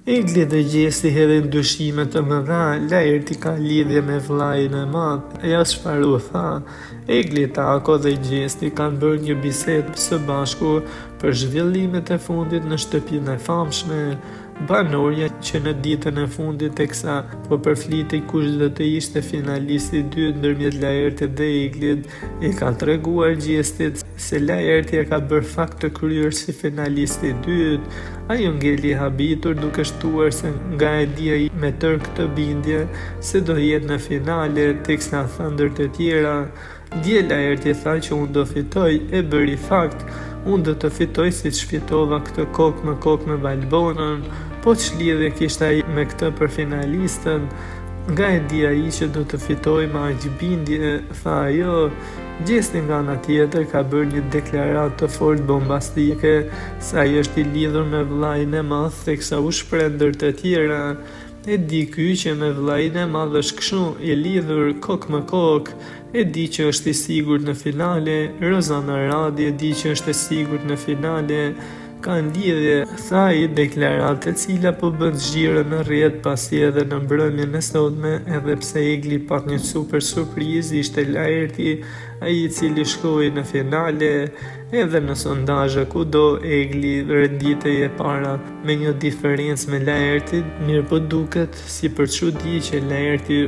Egli dhe Gjesti hedhin dyshime të mëdha, Laerti ka lidhje me vllajin e madh. Ja çfarë u tha? Egli, Tako dhe Gjesti kanë bërë një bisedë së bashku për zhvillimet e fundit në shtëpinë e famshme. Banorja që në ditën e fundit teksa po përflitej kush do të ishte finalisti i dytë ndërmjet Laertit dhe Eglit, i ka treguar Gjestit se Laerti e ka bërë fakt të kryer si finalisti i dytë. Ajo ngeli habitur duke shtuar se nga e dia me tërë këtë bindje se do jetë në finale, teksa tha ndër të tjera. Dje Laerti tha që unë do fitoj, e bëri fakt. Unë do të fitoj si që fitova këtë kokë me Valbonën, po që lidhje kishte ai me këtë për finalistën. Nga e dia ai që do të fitoj me aq bindje, tha ajo. Gjesti nga ana tjetër ka bërë një deklaratë të fortë bombastike se ai është i lidhur me vllajin e madh, teksa u shpreh ndër të tjera. E di ky që me vllajin e madh është kështu, i lidhur kokë me kokë. E di që është i sigurt në finale. Rozana Radi e di që është i sigurt në finale. Kanë lidhje, tha i deklaratë e cila po bën zgjirë në rrjet pasi edhe në mbrëmjen e sotme, edhe pse Egli pat një super surprizë, ishte Laerti, ai i cili shkoi në finale. Edhe në sondazhe kudo Egli renditej e para me një diferencë me Laertin, mirë po duket si për çudi që Laerti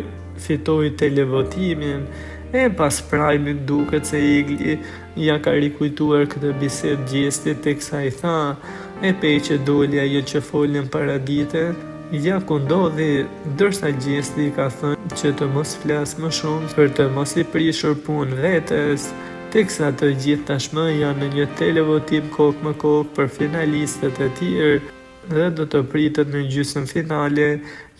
fitoi televotimin. E pas prajmit duket se Egli ja ka rikujtuar këtë bisedë Gjestit, teksa i tha, e pej që doli ajo që folën para dite, ja ku ndodhi, ndërsa Gjesti ka thënë që të mos flas më shumë për të mos i prishur punë vetes, teksa të gjithë tashmë janë në një televotim kokë me kokë për finalistët e tjerë dhe do të pritet në gjysmë finale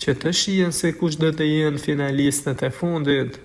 që të shihen se kush do të jenë finalistët e fundit.